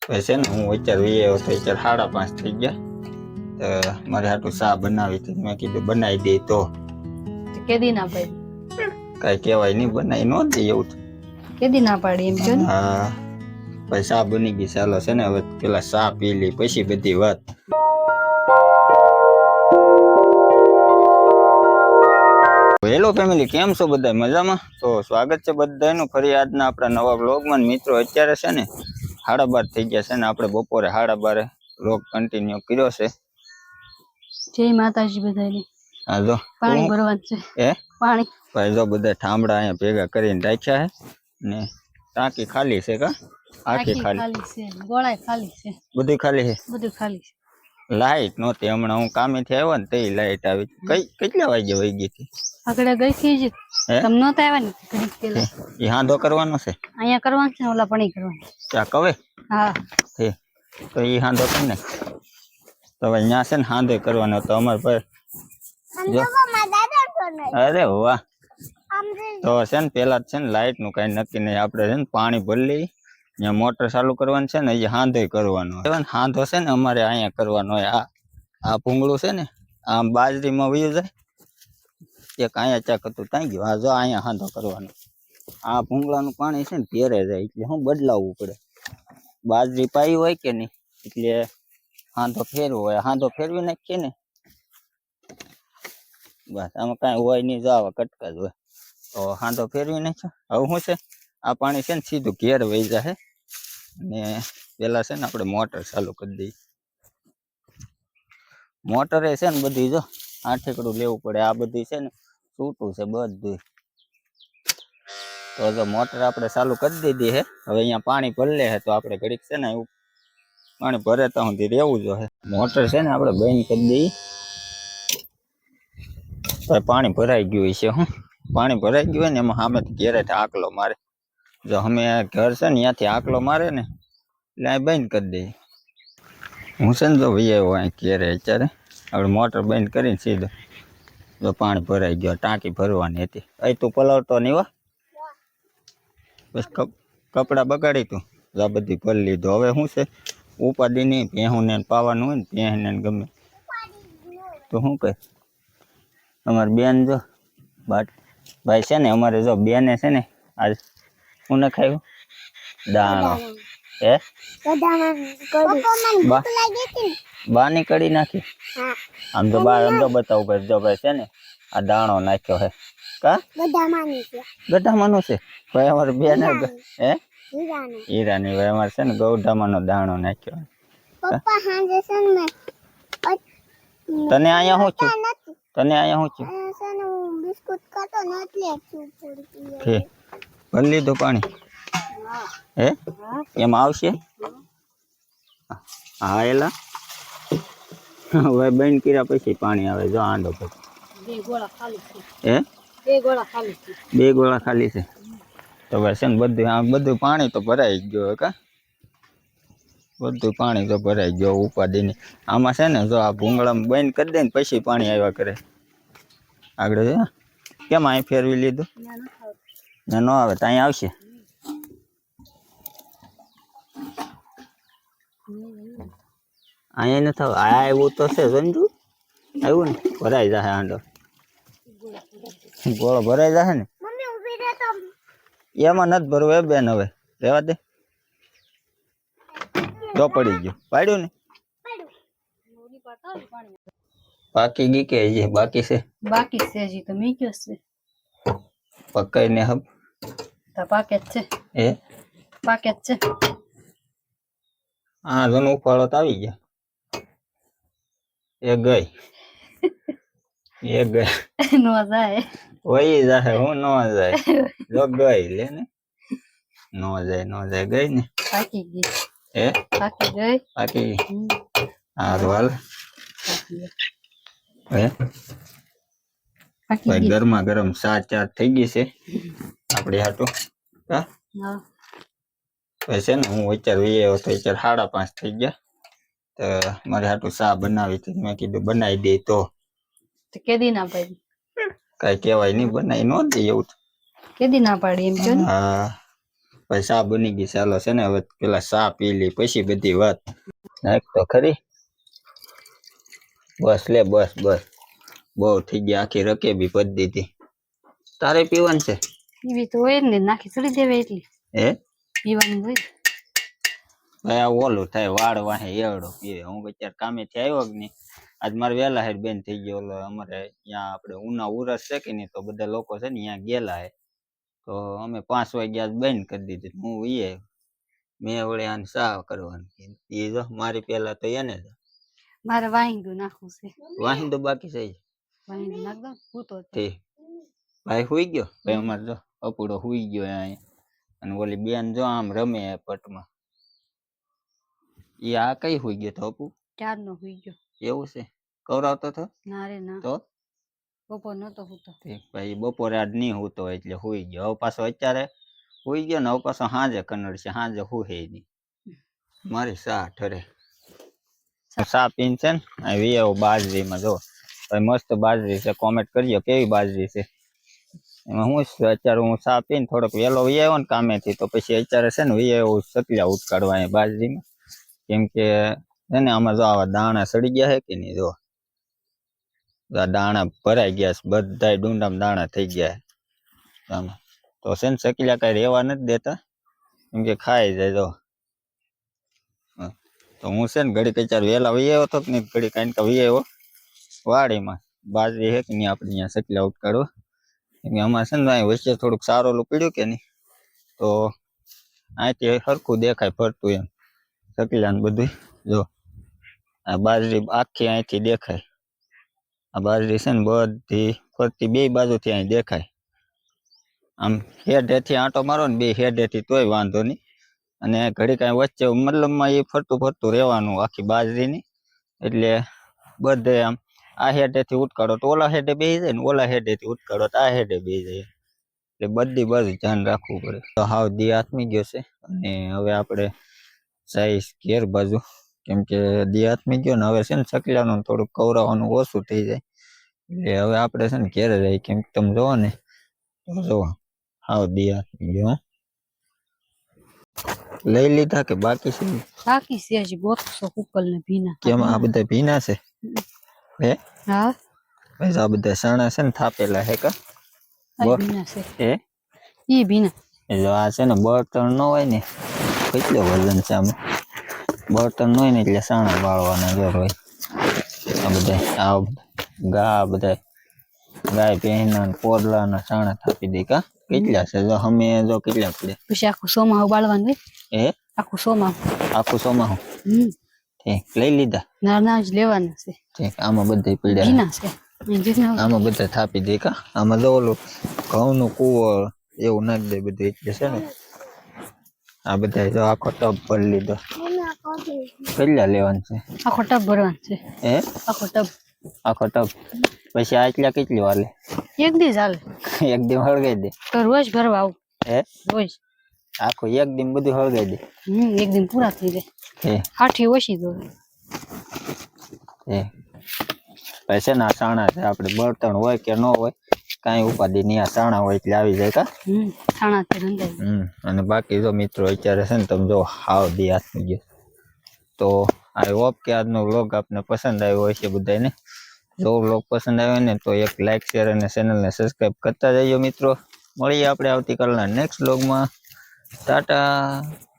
છે ને હું અત્યારે આવ્યો તો અત્યારે 5:30 થઈ ગયા. તો મારે હાટું ચા બનાવી હતી, મેં કીધું બનાવી દે તો કેદી ના પાડી કઈ કહેવાય નહીં, બનાવી ન દે એવું કેદી ના પાડી એમ છો ને. હા ભાઈ ચા બની ગઈ, ચાલો છે ને હવે પેલા ચા પી લી પછી બધી વાત. હેલો ફેમિલી, કેમ છો બધા? મજામાં? તો સ્વાગત છે બધાનું ફરી આજના આપણા નવા વ્લોગમાં. મિત્રો અત્યારે છે ને 12:30 થઈ ગયા છે ને આપણે બપોરે 12:30 વ્લોગ કન્ટિન્યુ કર્યો છે. જય માતાજી બધાને. હા જો પાણી ભરવાનું છે. પાણી ભાઈ જો બધા ઠામડા અહીંયા ભેગા કરીને રાખ્યા છે ને ટાંકી ખાલી છે. કા આખી ખાલી છે, ગોળાય ખાલી છે, બધું ખાલી છે. બધું ખાલી છે. લાઈટ નહોતી, હમણાં હું કામેથી આવ્યો ને તે લાઈટ આવી. કેટલા વાગે વહી ગઈ હતી? આગળ ગઈ થી જ તમ નહોતા આવ્યા ને ઘડીક પેલા. એ હાંધો કરવાનો છે, અહીંયા કરવાનું છે, ઓલા પણ કરવાનું ત્યાં કવે. હા તો એ હાંધો કરી ને તો હવે અહીંયા છે ને હાંધો કરવાનો તો અમારે પર. અરે વાહ. તો છે ને પેલા છે ને લાઈટ નું કઈ નક્કી નહીં, આપણે છે ને પાણી ભરી લઈ, ત્યાં મોટર ચાલુ કરવાનું છે ને એ હાંધો કરવાનો. હાંધો છે ને અમારે અહીંયા કરવાનો હોય. આ ભૂંગળું છે ને આમ બાજરીમાં વયું જાય, એક અહીંયા ચાક હતું ત્યાં ગયું. આ જો અહીંયા હાંધો કરવાનો. આ ભૂંગળાનું પાણી છે ને ઘેરે જાય એટલે હું બદલાવવું પડે. બાજરી પાઈ હોય કે નહીં એટલે હાંધો ફેરવો હોય, હાંધો ફેરવી નાખીએ ને બસ. આમાં કાંઈ હોય નહીં, જવા કટકા જ હોય તો હાંધો ફેરવી નાખ્યો. હવે શું છે, આ પાણી છે ને સીધું ઘેર વહી જાય. ને પેલા છે ને આપણે મોટર ચાલુ કરી દઈએ. મોટરે છે ને બધી જો આઠેકડું લેવું પડે. આ બધી છે ને છૂટું છે બધું. તો જો મોટર આપણે ચાલુ કરી દીધી છે. હવે અહીંયા પાણી ભરલે છે તો આપણે ઘડીક છે ને એવું પાણી ભરે તો સુધી રહેવું જોઈએ. મોટર છે ને આપણે બંધ કરી દઈએ તો પાણી ભરાઈ ગયું છે. હું પાણી ભરાઈ ગયું હોય ને એમાં સામેથી ઘેરેથી આકલો મારે. જો અમે ઘર છે ને ત્યાંથી આકલો મારે ને એટલે અહીં બંધ કરી દઈએ. હું છે ને જો ભાઈ આવ્યો અહીં ઘેરે અત્યારે. આપણે મોટર બંધ કરીને સીધો જો પાણી ભરાઈ ગયો. ટાંકી ભરવાની હતી. અહીં તું પલાવતો નહીં હો, બસ કપડાં બગાડી તું આ બધી ભરી લીધો. હવે શું છે ઉપાડી નહીં, ભેહું ને પાવાનું હોય ને ભેંને ગમે તો શું કહે. અમારી બેન જો ભાઈ છે ને અમારે જો બેને છે ને આજ શું ન ખાયું દાણો. હે બાની કડી નાખી. આમ તો બાર આમ તો બતાવું ભાઈ. જો ભાઈ છે ને આ દાણો નાખ્યો હે. કા ગઢામાંનો છે ભાઈ અમારે બેન. હે હીરાની ભાઈ અમારે છે ને ગૌઢામાંનો દાણો નાખ્યો. તને અહીંયા શું છું? તને અહીંયા શું છે? ભરી લીધું પાણી? હે એમાં આવશે? હા એલા હવે બંધ કર્યા પછી પાણી આવે. જો આંડો પછી હે 2 ગોળા ખાલી છે. તો ભાઈ છે ને બધું આ બધું પાણી તો ભરાઈ ગયો. કા બધું પાણી તો ભરાઈ ગયો ઉપાડીને. આમાં છે ને જો આ ભૂંગળામાં બંધ કરી દે ને પછી પાણી આવ્યા કરે. આગળ છે કેમ અહીં ફેરવી લીધું? ના ન આવે તો અહીંયા આવશે. અહીંયા નથી આવ્યું તો છે સમજુ આવ્યું ને ભરાઈ જશે. આંડો ગોળો ભરાઈ જશે ને એમાં નથી ભરવું. એ બેન હવે રહેવા દે. જો પડી ગયો પાડ્યું ને. બાકી ગઈ કે હજી બાકી છે? બાકી છે હજી તો મી ગયો છે. પકાઈ ને હબ તો પાકેટ છે. એ પાકેટ છે. હા જનો ઉફાળો તો આવી ગયા. એ ગઈ નો જાય વહી જાય. હું નો જાય જો ગઈ લે ને. નો જાય ગઈ ને. પાકી ગઈ. હે પાકી ગઈ. પાકી ગઈ. હારું હાલ. હે ભાઈ ગરમા ગરમ ચા થઈ ગઈ છે આપણે હાટું. હા છે ને હું અત્યારે આવ્યો તો અત્યારે 5:30 થઈ ગયા. તો મારે હાટું ચા બનાવી હતી, મેં કીધું બનાવી દે તો કેદી ના પાડી કઈ કહેવાય નહીં, બનાવી ન દે એવું કેદી ના પાડી એમ છો ને. હા ભાઈ ચા બની ગઈ, ચાલો છે ને હવે પેલા ચા પી લી પછી બધી વાત. નાખ તો ખરી. બસ લે બસ બસ, બહુ થઈ ગયા, આખી રકેબી પડી દીધી. તારે પીવાનું છે? પીવી તો હોય ને, નાખી ચડી દેવે એટલી. હે પીવાની હોય. ભાઈ આ ઓલું થાય, વાળ વાહે એવડો પીવે. હું અત્યારે કામેથી આવ્યો કે નહીં, આજ મારે વહેલા હેર બેન થઈ ગયો. ઓલો અમારે ત્યાં આપણે ઉના ઉરસ છે કે નહીં, તો બધા લોકો છે ને ત્યાં ગયેલા હે, તો અમે 5 વાગ્યા બંધ કરી દીધી. હું ઈએ મેં વળી આને ચા કરવાની કીધી. એ જો મારી પેલા તો એને જ મારે વાહિંદુ નાખવું છે. વાહિંદો બાકી છે. વાહિંદુ નાખ દો, પૂતો તે ભાઈ હુઈ ગયો? ભાઈ અમારે જો અપૂડો હુઈ ગયો અહીંયા, અને ઓલી બેન જો આમ રમે પટમાં. એ આ કઈ હુઈ ગયો તો અપુ? ચારનો હુઈ ગયો. એવું છે? કવરાવતો તો? ના રે ના, તો બપોર નતો હુતો. ઠીક ભાઈ, બપોરે આજ નહીં હુતો એટલે હુઈ ગયો. હવે પાછો અત્યારે હુઈ ગયો ને, હવે પાછો સાંજે કનડ છે, સાંજે હુહે નહીં. મારી ચા ઠરે. ચા પીન છે ને આવી આવો બાજરીમાં. જો ભાઈ મસ્ત બાજરી છે, કોમેન્ટ કરજો કેવી બાજરી છે. એમાં હું છે અત્યારે હું ચા પીને થોડોક વહેલો વી આવ્યો ને કામેથી, તો પછી અત્યારે છે ને વી આવ્યો સકલિયા ઉટકાડવા અહીંયા બાજરીમાં. કેમ કે છે ને આમાં જો આવા દાણા સડી ગયા છે કે નહીં, જો આ દાણા ભરાઈ ગયા છે, બધા ડુંડામાં દાણા થઈ ગયા છે આમાં. તો છે ને સકલિયા કઈ રહેવા નથી દેતા, કેમ કે ખાઈ જાય. જો તો હું છે ને ઘડીક અત્યારે વહેલા વી આવ્યો હતો કે નહીં, ઘડીક કાંઈ વી આવ્યો વાડીમાં. બાજરી છે કે નહીં આપણે અહીંયા સકલિયા ઉટકાડવા. કેમ કે અમારે છે ને અહીં વચ્ચે થોડુંક સારોલું પીડ્યું કે નહીં, તો અહીંથી સરખું દેખાય ફરતું એમ સકલિયા ને બધું. જો આ બાજરી આખી અહીંથી દેખાય. આ બાજરી છે ને બધી ફરતી બે બાજુથી અહીં દેખાય. આમ હેઠેથી આંટો મારો ને બે હેઠેથી તોય વાંધો નહીં. અને ઘડી કાંઈ વચ્ચે મતલબમાં એ ફરતું ફરતું રહેવાનું આખી બાજરીની. એટલે બધે આમ આ હેઠેથી ઉટકાડો તો ઓલા હેઠે બેસી જાય ને, ઓલા હેઠેથી ઉટકાડો તો આ હેઠે બેસી જાય. એટલે બધી બાજુ ધ્યાન રાખવું પડે. તો હાવ દી આથમી ગયો છે, અને હવે આપણે જઈશ ઘેર બાજુ. કેમ કે દી આથમી ગયો ને, હવે છે ને સકલિયાનું થોડુંક કવરાવાનું ઓછું થઈ જાય. એટલે હવે આપણે છે ને ઘેરે જઈએ. કેમ કે તમે જોવો ને, તો જોવો હાવ દી આથમી ગયો. લઈ લીધા કે બાકી છે? બાકી છે હજી, ગોતસો કુકલ ને ભીના. કેમ આ બધા ભીના છે? હે હા ભાઈ આ બધા સણા છે ને થાપેલા હે કા? આ ભીના છે. હે ઈ ભીના. એટલે આ છે ને બળતણ ન હોય ને, કેટલો વજન છે આમાં. બળતણ ન હોય ને એટલે સાણા વાળવાના જર હોય. આ બધા આ બધા ગાય ભેંના પોદલાના સાણા થાપી દે કા? કેટલા છે જો અમે જો કેટલા પડે. પછી આખું સોમાહું બાળવાનું હોય. હે આખું સોમાહું. આખું સોમાહું? ઠીક લઈ લીધા? ના જ લેવાના છે. ઠીક આમાં બધા પડ્યા ભીના છે. આમાં બધા થાપી દે કા? આમાં જો ઓલું ઘઉંનું કુવર એવું નાખી દે બધું. એટલે છે ને આ બધા જો આખો ટબ ભરી લીધો. કેટલા લેવાનું છે? આખો ટબ ભરવાનું છે. હે આખો ટબ? આખો ટબ. પછી આટલા કેટલી વાલે? એક દી ચાલે. એક દી હળગાઈ દે? તો રોજ ભરવા આવું. હે રોજ આખો એક દી બધું હળગાઈ દે? એક દિન પૂરા થઈ જાય. હે હાથી ઓછી દો. હે પછી ના સાણા છે આપણે, બળતણ હોય કે ન હોય કાંઈ ઉપાધિ નહીં, આ સાણા હોય એટલે આવી જાય કા? સાણાથી રંધાય. અને બાકી જો મિત્રો અત્યારે છે ને તમે જો હાવ દી આથમી ગયો. તો આઈ હોપ કે આજનો વ્લોગ આપને પસંદ આવ્યો હોય છે બધાને. જો વ્લોગ પસંદ આવ્યો ને તો એક લાઈક શેર અને ચેનલને સબસ્ક્રાઈબ કરતા જજો મિત્રો. મળીએ આપણે આવતીકાલના નેક્સ્ટ વ્લોગમાં. ટાટા.